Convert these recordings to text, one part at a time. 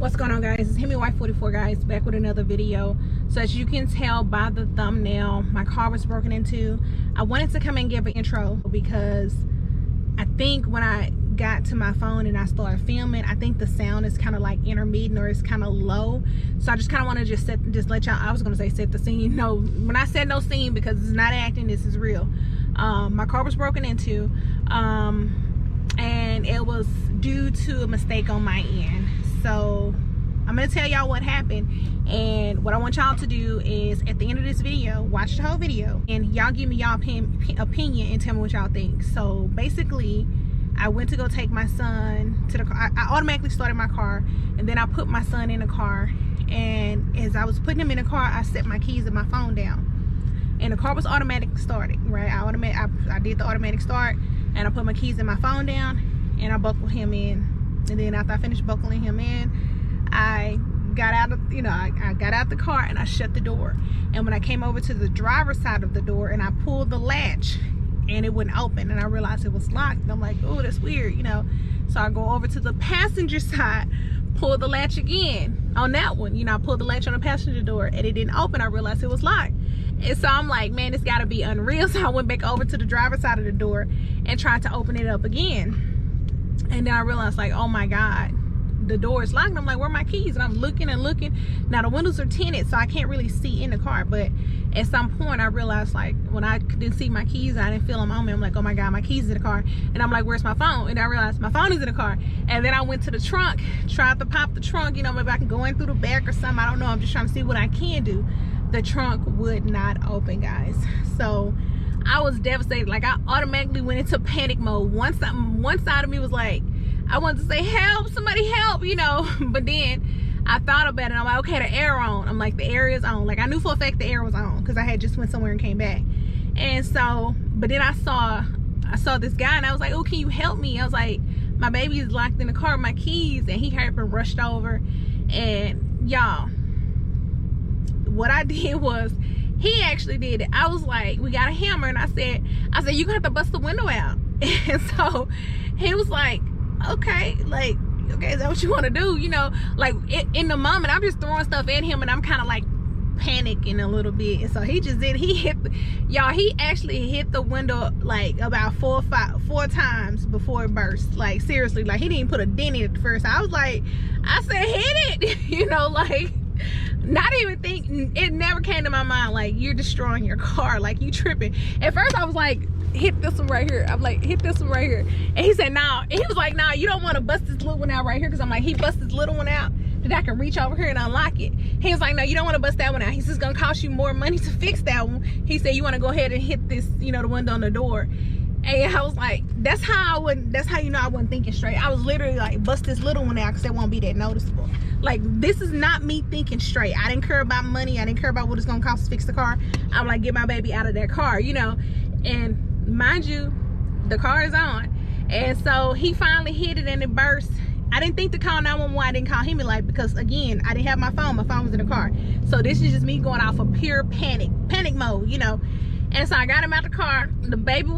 What's going on, guys? It's Hemiwife 44, guys, back with another video. So as you can tell by the thumbnail, my car was broken into. I wanted to come and give an intro because I think when I got to my phone and I started filming, I think the sound is kind of like intermittent or it's kind of low. So I just kind of want to just let y'all, I was going to say set the scene. No, when I said no scene, because it's not acting, this is real. My car was broken into, and it was due to a mistake on my end. So I'm gonna tell y'all what happened, and what I want y'all to do is at the end of this video, watch the whole video and y'all give me y'all opinion and tell me what y'all think. So basically, I went to go take my son to the car. I automatically started my car, and then I put my son in the car, and as I was putting him in the car, I set my keys and my phone down, and the car was automatic started, right? I did the automatic start, and I put my keys and my phone down, and I buckled him in. And then after I finished buckling him in, I got out of, I got out the car and I shut the door. And when I came over to the driver's side of the door and I pulled the latch and it wouldn't open, and I realized it was locked. And I'm like, oh, that's weird, So I go over to the passenger side, pull the latch again on that one. I pulled the latch on the passenger door and it didn't open. I realized it was locked. And so I'm like, man, it's gotta be unreal. So I went back over to the driver's side of the door and tried to open it up again. And then I realized, like, oh my God, the door is locked. And I'm like, where are my keys? And I'm looking and looking. Now the windows are tinted, so I can't really see in the car. But at some point I realized, like, when I didn't see my keys, I didn't feel them on me. I'm like, oh my God, my keys in the car. And I'm like, where's my phone? And I realized my phone is in the car. And then I went to the trunk, tried to pop the trunk, maybe I can go in through the back or something. I don't know. I'm just trying to see what I can do. The trunk would not open, guys. So I was devastated. Like, I automatically went into panic mode. One side of me was like, I wanted to say, help, somebody help, But then I thought about it. And I'm like, okay, the air on. I'm like, the air is on. Like, I knew for a fact the air was on because I had just went somewhere and came back. And so, but then I saw this guy, and I was like, oh, can you help me? I was like, my baby is locked in the car with my keys. And he hurried and rushed over. And y'all, what I did was, he actually did it. I was like, we got a hammer, and I said, you gonna have to bust the window out. And so he was like, okay, like, okay, is that what you want to do? Like, in the moment, I'm just throwing stuff at him, and I'm kind of like panicking a little bit. And so he just did. He actually hit the window like about four times before it burst. Like, seriously, like, he didn't even put a dent in it at first. I was like, I said, hit it, like, not even thinking. It never came to my mind, like, you're destroying your car, like, you tripping. At first I was like, hit this one right here. I'm like, hit this one right here. And he said, nah. And he was like, nah, you don't want to bust this little one out right here. Because I'm like, he bust this little one out that I can reach over here and unlock it. He was like, no, you don't want to bust that one out. He's just gonna cost you more money to fix that one. He said, you want to go ahead and hit this, the window on the door. And I was like, that's how I wasn't thinking straight. I was literally like, bust this little one out because it won't be that noticeable. Like, this is not me thinking straight. I didn't care about money. I didn't care about what it's gonna cost to fix the car. I'm like, get my baby out of that car, And mind you, the car is on. And so he finally hit it and it burst. I didn't think to call 911. I didn't call Hemiwife because, again, I didn't have my phone. My phone was in the car. So this is just me going off of pure panic mode, And so I got him out the car. My baby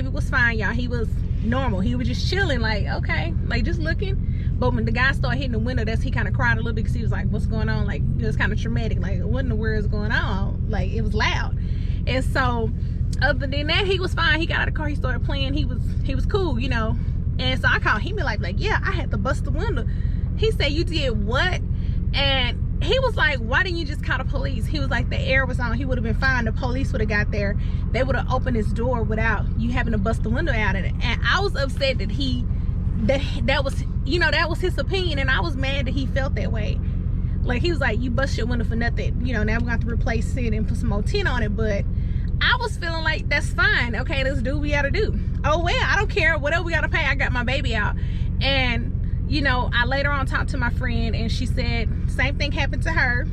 was fine, y'all. He was normal. He was just chilling, like, okay, like, just looking. But when the guy started hitting the window, he kind of cried a little bit because he was like, what's going on? Like, it was kind of traumatic. Like, what in the world is going on? Like, it was loud. And so, other than that, he was fine. He got out of the car. He started playing. He was cool, And so I called him, like, yeah, I had to bust the window. He said, you did what? And he was like, why didn't you just call the police? He was like, the air was on. He would have been fine. The police would have got there. They would have opened his door without you having to bust the window out of it. And I was upset that that was his opinion, and I was mad that he felt that way. Like, he was like, you bust your window for nothing. Now we're going to have to replace it and put some more tint on it. But I was feeling like, that's fine. Okay, let's do what we got to do. Oh, well, I don't care. Whatever we got to pay, I got my baby out. And, I later on talked to my friend, and she said same thing happened to her.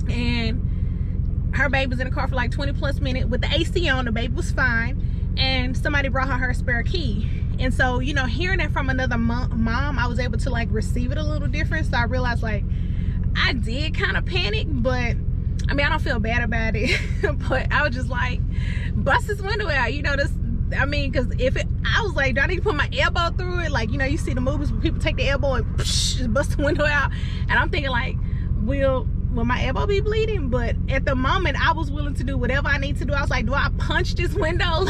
And her baby was in the car for like 20 plus minutes with the AC on. The baby was fine. And somebody brought her spare key. And so, hearing that from another mom, I was able to, like, receive it a little different. So I realized, like, I did kind of panic, but I mean, I don't feel bad about it. But I was just like, bust this window out, because if I was like, do I need to put my elbow through it? Like, you know, you see the movies where people take the elbow and just bust the window out. And I'm thinking like, will my elbow be bleeding? But at the moment, I was willing to do whatever I need to do. I was like, do I punch this window?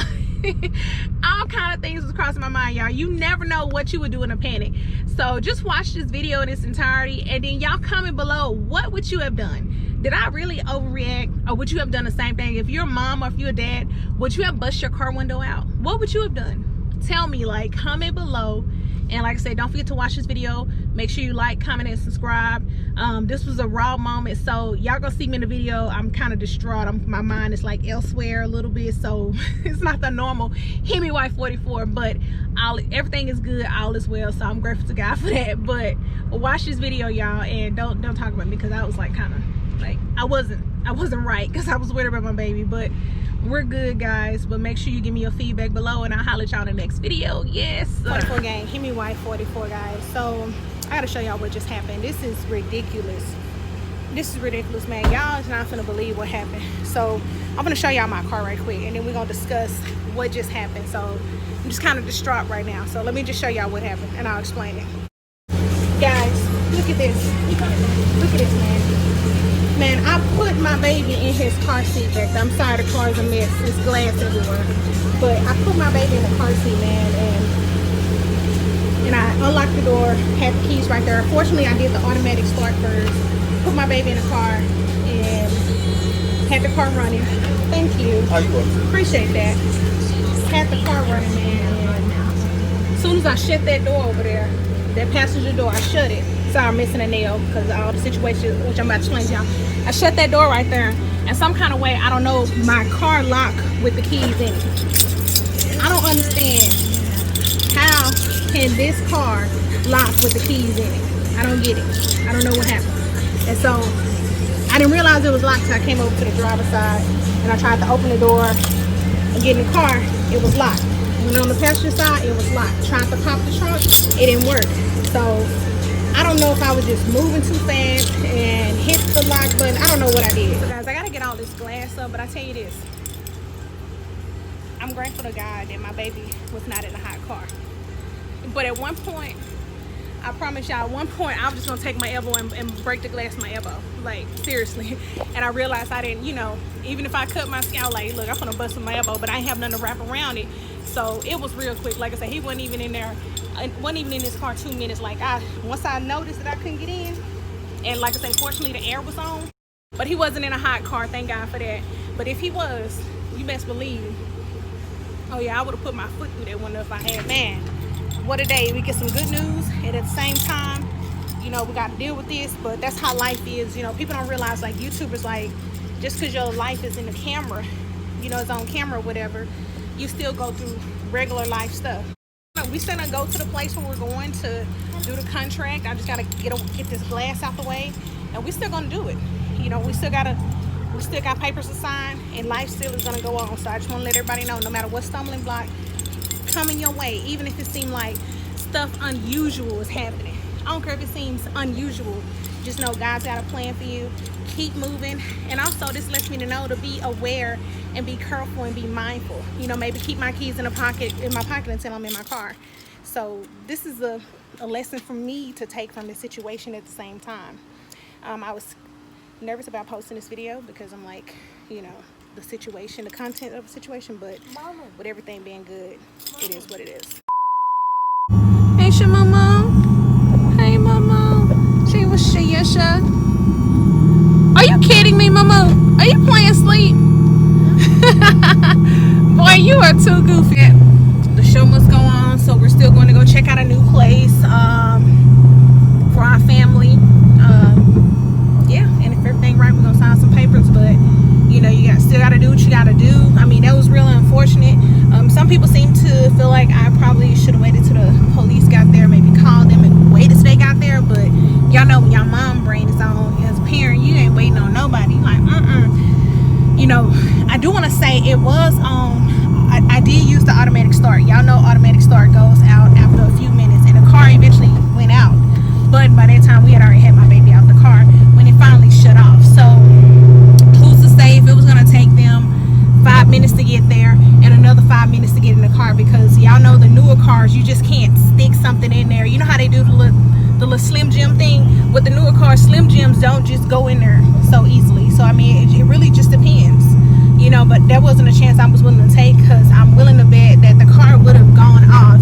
All kind of things was crossing my mind, y'all. You never know what you would do in a panic. So just watch this video in its entirety, and then y'all comment below, what would you have done? Did I really overreact, or would you have done the same thing? If you're a mom or if you're a dad, would you have bust your car window out? What would you have done? Tell me, like, comment below. And like I said, don't forget to watch this video. Make sure you like, comment, and subscribe. This was a raw moment, so y'all gonna see me in the video. I'm kind of distraught. My mind is like elsewhere a little bit, so it's not the normal Hemiwife 44, but everything is good, all is well, so I'm grateful to God for that. But watch this video, y'all, and don't talk about me, because I was like kind of like I wasn't right, because I was worried about my baby. But we're good, guys. But make sure you give me your feedback below, and I'll holler at y'all in the next video. Yes, 44 gang, Hemiwife 44, guys. So I gotta show y'all what just happened. This is ridiculous. This is ridiculous, man. Y'all is not gonna believe what happened. So I'm gonna show y'all my car right quick, and then we're gonna discuss what just happened. So I'm just kind of distraught right now, so let me just show y'all what happened, and I'll explain it. Guys, look at this. Look at this, man. I put my baby in his car seat back there. I'm sorry, the car is a mess. There's glass everywhere. But I put my baby in the car seat, man, and I unlocked the door, had the keys right there. Fortunately, I did the automatic start first. Put my baby in the car and had the car running. Thank you. How you doing? Appreciate that. Had the car running, man. And as soon as I shut that door over there, that passenger door, I shut it. Sorry, I'm missing a nail because of all the situations, which I'm about to explain to y'all. I shut that door right there, and some kind of way, I don't know, my car locked with the keys in it. I don't understand how can this car lock with the keys in it. I don't get it. I don't know what happened. And so I didn't realize it was locked until I came over to the driver's side, and I tried to open the door and get in the car. It was locked. When on the passenger side, it was locked. Tried to pop the trunk, it didn't work. So I don't know if I was just moving too fast and hit the lock button. I don't know what I did. So guys, I gotta get all this glass up, but I tell you this, I'm grateful to God that my baby was not in a hot car. But at one point, I promise y'all, at one point I was just gonna take my elbow and break the glass of my elbow, like seriously. And I realized I didn't, you know, even if I cut my skin, I was like, look, I'm gonna bust my elbow, but I ain't have nothing to wrap around it. So it was real quick. Like I said, he wasn't even in there, wasn't even in his car 2 minutes. Like once I noticed that I couldn't get in, and like I said, fortunately the air was on, but he wasn't in a hot car, thank God for that. But if he was, you best believe, oh yeah, I would have put my foot through that window if I had. Man, what a day. We get some good news, and at the same time, you know, we got to deal with this, but that's how life is. You know, people don't realize, like, YouTubers, like, just because your life is in the camera, you know, it's on camera or whatever, you still go through regular life stuff. We still gonna go to the place where we're going to do the contract. I just gotta get this glass out the way, and we still gonna do it. You know, we still got papers to sign, and life still is gonna go on. So I just want to let everybody know, no matter what stumbling block coming your way, even if it seems like stuff unusual is happening, I don't care if it seems unusual, just know God's got a plan for you. Keep moving. And also, this lets me to know to be aware and be careful and be mindful. You know, maybe keep my keys in my pocket until I'm in my car. So this is a lesson for me to take from this situation at the same time. I was nervous about posting this video because I'm like, you know, the situation, the content of the situation, but with everything being good, it is what it is. Hey, your mama. Hey, mama. She was Yessuh. Are you kidding me, mama? Are you playing sleep? Boy, you are too goofy. The show must go on, so we're still going to go check out a new place for our family. Yeah, and if everything right, we're gonna sign some papers. But you know, you still gotta do what you gotta do. I mean, that was really unfortunate. Some people seem to feel like I probably should have waited till the police got there, maybe called them and waited till they got there. But y'all know when your mom brain is on, as a parent, you ain't waiting on nobody. Like, you know, I do want to say it was I did use the automatic start. Y'all know automatic start goes out after a few minutes, and the car eventually went out. But by that time, we had already had my baby out the car when it finally shut off. So who's to say if it was gonna take them 5 minutes to get there and another 5 minutes to get in the car? Because y'all know the or Slim Jims don't just go in there so easily. So I mean, it really just depends, you know. But there wasn't a chance I was willing to take, because I'm willing to bet that the car would have gone off,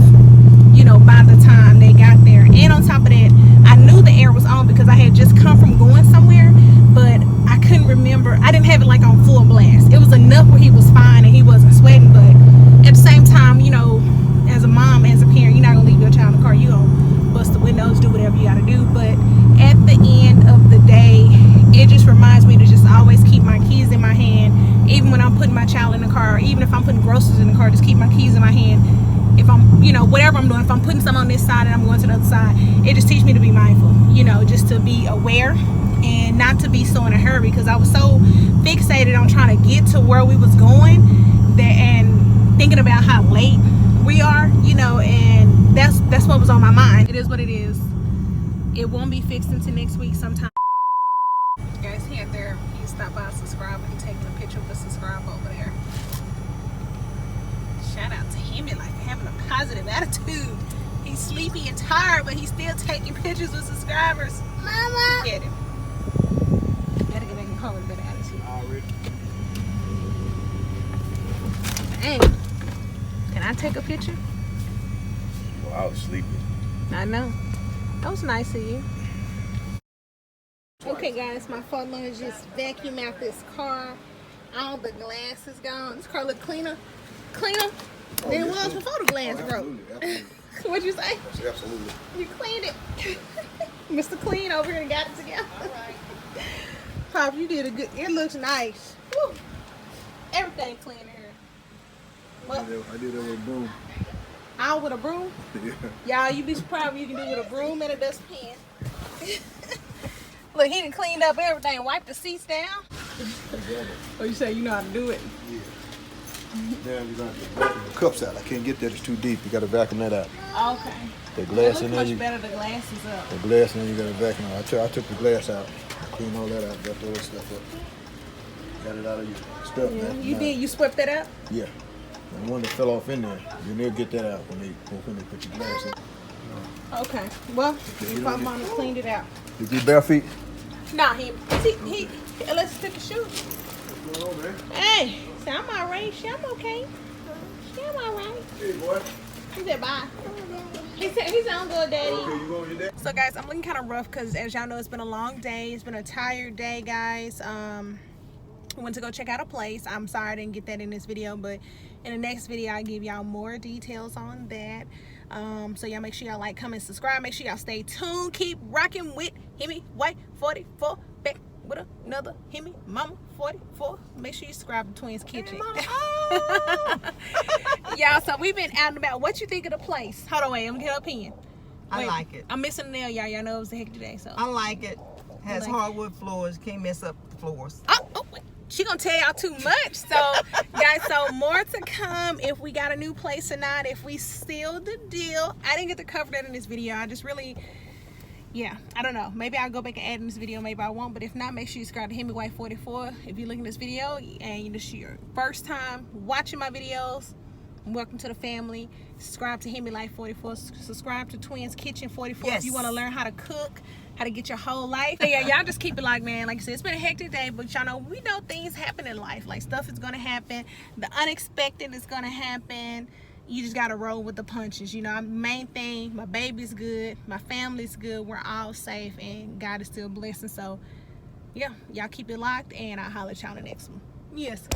you know, by the time they got there. And on top of that, I knew the air was on because I had just come from going somewhere, but I couldn't remember. I didn't have it like on full blast. It was enough where he was fine and he wasn't sweating, but at the same time, you know, as a mom, as a parent, you're not gonna leave your child in the car. You gonna bust the windows, do whatever you gotta do. But at the end of the day, it just reminds me to just always keep my keys in my hand, even when I'm putting my child in the car, or even if I'm putting groceries in the car. Just keep my keys in my hand. If I'm, you know, whatever I'm doing, if I'm putting some on this side and I'm going to the other side, it just teaches me to be mindful, you know, just to be aware and not to be so in a hurry, because I was so fixated on trying to get to where we was going that, and thinking about how late we are, you know, and that's what was on my mind. It is what it is. It won't be fixed until next week sometime. Guys, he had there, he stopped by a subscriber and taking a picture of the subscriber over there. Shout out to Hemiwife for having a positive attitude. He's sleepy and tired, but he's still taking pictures with subscribers. Mama! Get him. Gotta get back in the car with a better attitude. Already. Dang. Can I take a picture? Well, I was sleeping. I know. That was nice of you. Okay, guys, my father just vacuumed out this car. All the glass is gone. This car look cleaner than it was before the glass broke. Absolutely. What'd you say? Absolutely. You cleaned it. Mr. Clean over here and got it together. All right. Pop, you did a good. It looks nice. Woo. Everything clean in here. What? I did it with a broom. All with a broom? Yeah. Y'all, you be surprised what you can do with a broom and a dustpan. Look, he done cleaned up everything. Wiped the seats down. Oh, you say you know how to do it? Yeah. Now you're gonna vacuum the cups out. I can't get that; it's too deep. You gotta vacuum that out. Okay. The glass It in looks there. much better. The glass is up. The glass in there, you gotta vacuum out. I took the glass out, cleaned all that out, got the other stuff up. Got it out of your stuff. Yeah, now. you did. You swept that up? Yeah. And the one that fell off in there, you need to get that out when they put the glass in. Okay. Well, you my don't mama cleaned it out. Did you bare feet? Nah, he let's take a shoot. What's going on, man? Hey, so I'm alright. I'm okay. I'm alright. Hey, boy. He said bye. He said I'm good, Daddy. Okay, you going with your dad? So guys, I'm looking kind of rough because as y'all know, it's been a long day. It's been a tired day, guys. Went to go check out a place. I'm sorry I didn't get that in this video, but in the next video I'll give y'all more details on that. So y'all make sure y'all like, comment, subscribe. Make sure y'all stay tuned. Keep rocking with Hemiwife 44. Back with another Hemi Mama 44. Make sure you subscribe to Twins Kitchen. Y'all, so we've been out and about. What you think of the place? Hold on, wait, I'm gonna get up in. I like it. I'm missing a nail, y'all. Y'all know it was a hectic day, so. I like it. Has like hardwood floors. Can't mess up the floors. Oh, wait. She gonna tell y'all too much. So guys, so more to come if we got a new place or not, if we sealed the deal. I didn't get to cover that in this video. I just really, yeah, I don't know. Maybe I'll go back and add in this video, maybe I won't. But if not, make sure you subscribe to Hemiwife 44 if you're looking at this video and this is your first time watching my videos. Welcome to the family. Subscribe to Hemiwife 44. Subscribe to Twins Kitchen 44 Yes. if you want to learn how to cook, how to get your whole life. So yeah, y'all just keep it like, man, like I said, it's been a hectic day, but y'all know we know things happen in life. Like stuff is gonna happen. The unexpected is gonna happen. You just gotta roll with the punches. You know, main thing, my baby's good, my family's good, we're all safe, and God is still blessing. So yeah, y'all keep it locked, and I'll holler at y'all in the next one. Yes.